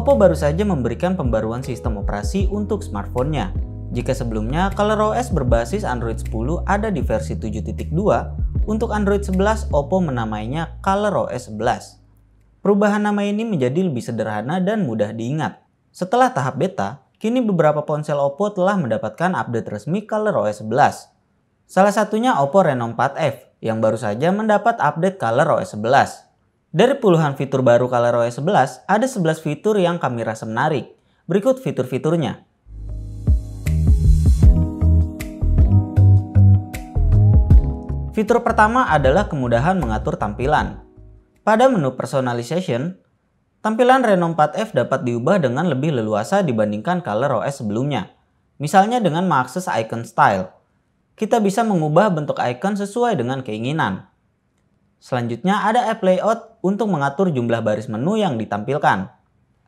Oppo baru saja memberikan pembaruan sistem operasi untuk smartphone-nya. Jika sebelumnya ColorOS berbasis Android 10 ada di versi 7.2, untuk Android 11 Oppo menamainya ColorOS 11. Perubahan nama ini menjadi lebih sederhana dan mudah diingat. Setelah tahap beta, kini beberapa ponsel Oppo telah mendapatkan update resmi ColorOS 11. Salah satunya Oppo Reno 4F yang baru saja mendapat update ColorOS 11. Dari puluhan fitur baru ColorOS 11, ada 11 fitur yang kami rasa menarik. Berikut fitur-fiturnya. Fitur pertama adalah kemudahan mengatur tampilan. Pada menu Personalization, tampilan Reno 4F dapat diubah dengan lebih leluasa dibandingkan ColorOS sebelumnya. Misalnya dengan mengakses icon style. Kita bisa mengubah bentuk icon sesuai dengan keinginan. Selanjutnya ada App Layout untuk mengatur jumlah baris menu yang ditampilkan.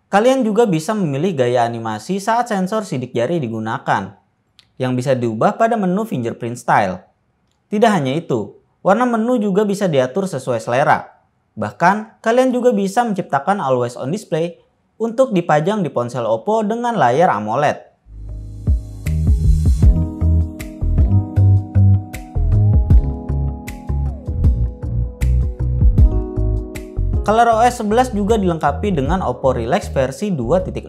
Kalian juga bisa memilih gaya animasi saat sensor sidik jari digunakan, yang bisa diubah pada menu Fingerprint Style. Tidak hanya itu, warna menu juga bisa diatur sesuai selera. Bahkan, kalian juga bisa menciptakan Always On Display untuk dipajang di ponsel Oppo dengan layar AMOLED. ColorOS 11 juga dilengkapi dengan Oppo Relax versi 2.0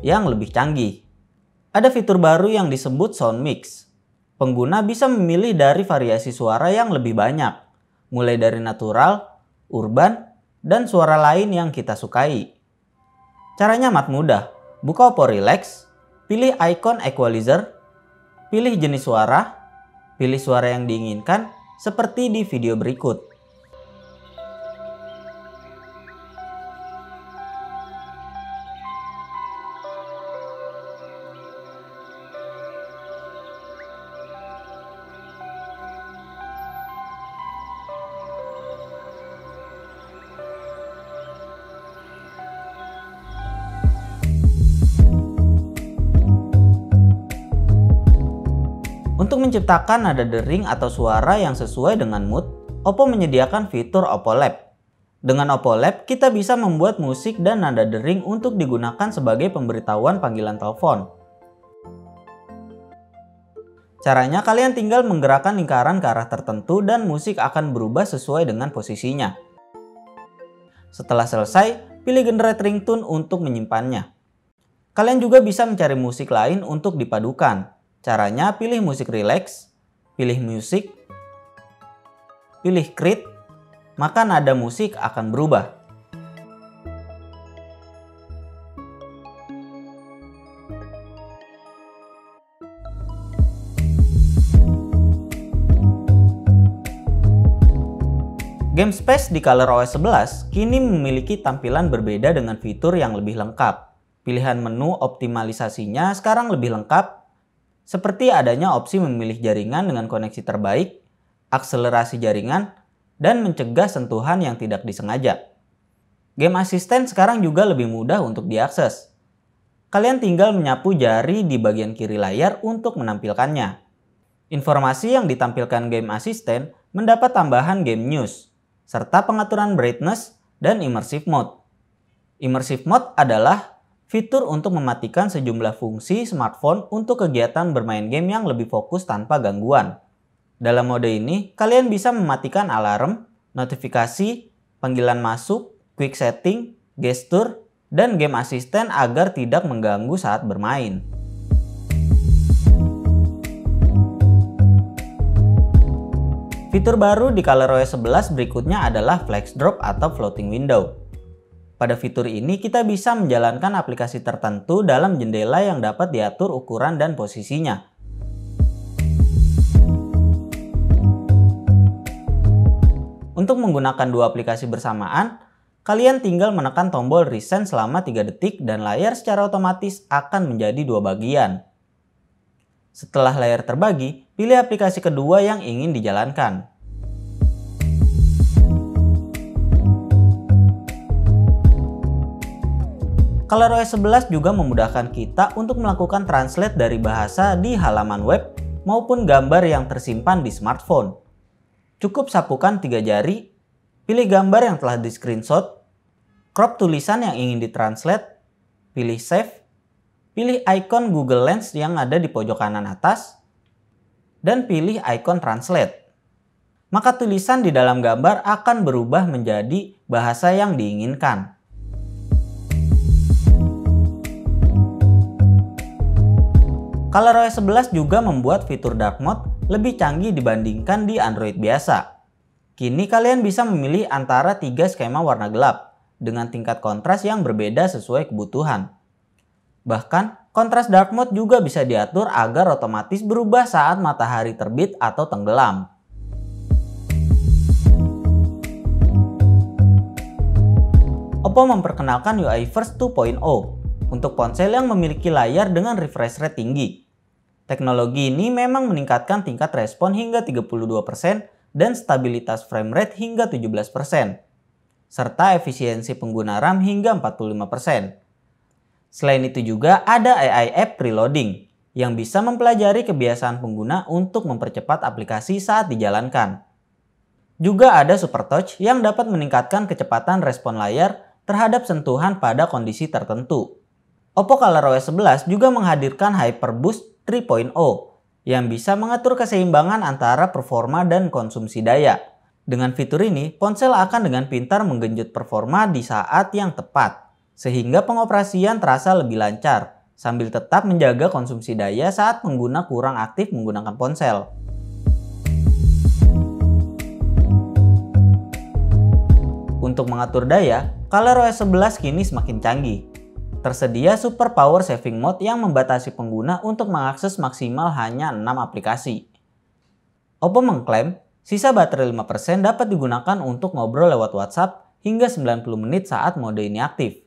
yang lebih canggih. Ada fitur baru yang disebut Sound Mix. Pengguna bisa memilih dari variasi suara yang lebih banyak, mulai dari natural, urban, dan suara lain yang kita sukai. Caranya amat mudah. Buka Oppo Relax, pilih icon equalizer, pilih jenis suara, pilih suara yang diinginkan seperti di video berikut. Untuk menciptakan nada dering atau suara yang sesuai dengan mood, Oppo menyediakan fitur Oppo Lab. Dengan Oppo Lab, kita bisa membuat musik dan nada dering untuk digunakan sebagai pemberitahuan panggilan telepon. Caranya kalian tinggal menggerakkan lingkaran ke arah tertentu dan musik akan berubah sesuai dengan posisinya. Setelah selesai, pilih generate ringtone untuk menyimpannya. Kalian juga bisa mencari musik lain untuk dipadukan. Caranya pilih musik relax, pilih musik, pilih create, maka nada musik akan berubah. Game Space di ColorOS 11 kini memiliki tampilan berbeda dengan fitur yang lebih lengkap. Pilihan menu optimalisasinya sekarang lebih lengkap, seperti adanya opsi memilih jaringan dengan koneksi terbaik, akselerasi jaringan, dan mencegah sentuhan yang tidak disengaja. Game Assistant sekarang juga lebih mudah untuk diakses. Kalian tinggal menyapu jari di bagian kiri layar untuk menampilkannya. Informasi yang ditampilkan Game Assistant mendapat tambahan Game News, serta pengaturan brightness dan Immersive Mode. Immersive Mode adalah fitur untuk mematikan sejumlah fungsi smartphone untuk kegiatan bermain game yang lebih fokus tanpa gangguan. Dalam mode ini, kalian bisa mematikan alarm, notifikasi, panggilan masuk, quick setting, gestur, dan game assistant agar tidak mengganggu saat bermain. Fitur baru di ColorOS 11 berikutnya adalah Flex Drop atau Floating Window. Pada fitur ini kita bisa menjalankan aplikasi tertentu dalam jendela yang dapat diatur ukuran dan posisinya. Untuk menggunakan dua aplikasi bersamaan, kalian tinggal menekan tombol Resend selama 3 detik dan layar secara otomatis akan menjadi dua bagian. Setelah layar terbagi, pilih aplikasi kedua yang ingin dijalankan. ColorOS 11 juga memudahkan kita untuk melakukan translate dari bahasa di halaman web maupun gambar yang tersimpan di smartphone. Cukup sapukan 3 jari, pilih gambar yang telah di screenshot, crop tulisan yang ingin ditranslate, pilih Save, pilih ikon Google Lens yang ada di pojok kanan atas, dan pilih ikon Translate. Maka tulisan di dalam gambar akan berubah menjadi bahasa yang diinginkan. ColorOS 11 juga membuat fitur Dark Mode lebih canggih dibandingkan di Android biasa. Kini kalian bisa memilih antara 3 skema warna gelap dengan tingkat kontras yang berbeda sesuai kebutuhan. Bahkan, kontras Dark Mode juga bisa diatur agar otomatis berubah saat matahari terbit atau tenggelam. Oppo memperkenalkan UI First 2.0 untuk ponsel yang memiliki layar dengan refresh rate tinggi. Teknologi ini memang meningkatkan tingkat respon hingga 32% dan stabilitas frame rate hingga 17%, serta efisiensi pengguna RAM hingga 45%. Selain itu juga ada AI App Preloading yang bisa mempelajari kebiasaan pengguna untuk mempercepat aplikasi saat dijalankan. Juga ada Super Touch yang dapat meningkatkan kecepatan respon layar terhadap sentuhan pada kondisi tertentu. Oppo ColorOS 11 juga menghadirkan HyperBoost 3.0 yang bisa mengatur keseimbangan antara performa dan konsumsi daya. Dengan fitur ini, ponsel akan dengan pintar menggenjot performa di saat yang tepat, sehingga pengoperasian terasa lebih lancar, sambil tetap menjaga konsumsi daya saat pengguna kurang aktif menggunakan ponsel. Untuk mengatur daya, ColorOS 11 kini semakin canggih. Tersedia Super Power Saving Mode yang membatasi pengguna untuk mengakses maksimal hanya 6 aplikasi. Oppo mengklaim, sisa baterai 5% dapat digunakan untuk ngobrol lewat WhatsApp hingga 90 menit saat mode ini aktif.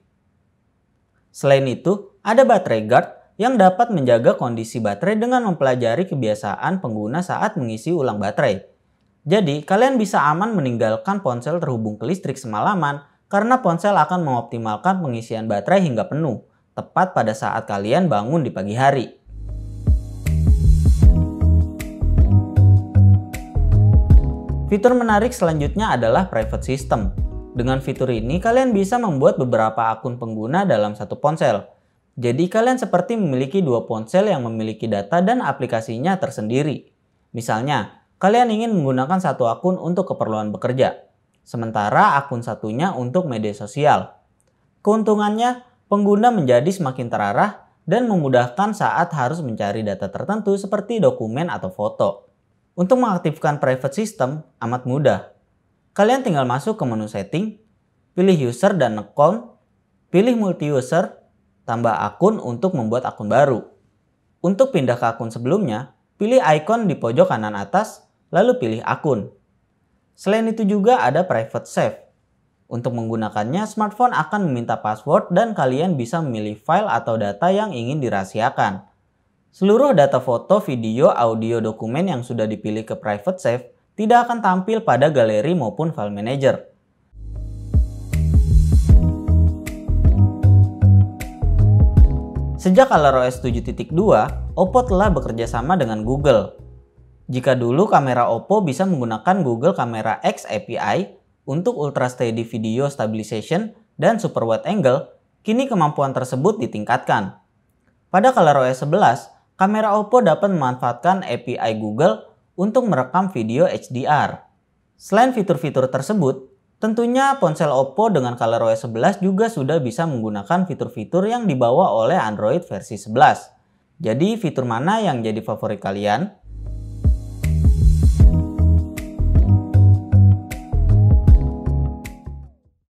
Selain itu, ada baterai guard yang dapat menjaga kondisi baterai dengan mempelajari kebiasaan pengguna saat mengisi ulang baterai. Jadi, kalian bisa aman meninggalkan ponsel terhubung ke listrik semalaman karena ponsel akan mengoptimalkan pengisian baterai hingga penuh, tepat pada saat kalian bangun di pagi hari. Fitur menarik selanjutnya adalah Private System. Dengan fitur ini, kalian bisa membuat beberapa akun pengguna dalam satu ponsel. Jadi, kalian seperti memiliki dua ponsel yang memiliki data dan aplikasinya tersendiri. Misalnya, kalian ingin menggunakan satu akun untuk keperluan bekerja, sementara akun satunya untuk media sosial. Keuntungannya, pengguna menjadi semakin terarah dan memudahkan saat harus mencari data tertentu seperti dokumen atau foto. Untuk mengaktifkan private system amat mudah. Kalian tinggal masuk ke menu setting, pilih user dan account, pilih multi user, tambah akun untuk membuat akun baru. Untuk pindah ke akun sebelumnya, pilih ikon di pojok kanan atas, lalu pilih akun. Selain itu juga ada Private Save. Untuk menggunakannya, smartphone akan meminta password dan kalian bisa memilih file atau data yang ingin dirahasiakan. Seluruh data foto, video, audio, dokumen yang sudah dipilih ke Private Save tidak akan tampil pada galeri maupun file manager. Sejak ColorOS 7.2, Oppo telah bekerja sama dengan Google. Jika dulu kamera Oppo bisa menggunakan Google Camera X API untuk Ultra Steady Video Stabilization dan Super Wide Angle, kini kemampuan tersebut ditingkatkan. Pada ColorOS 11, kamera Oppo dapat memanfaatkan API Google untuk merekam video HDR. Selain fitur-fitur tersebut, tentunya ponsel Oppo dengan ColorOS 11 juga sudah bisa menggunakan fitur-fitur yang dibawa oleh Android versi 11. Jadi fitur mana yang jadi favorit kalian?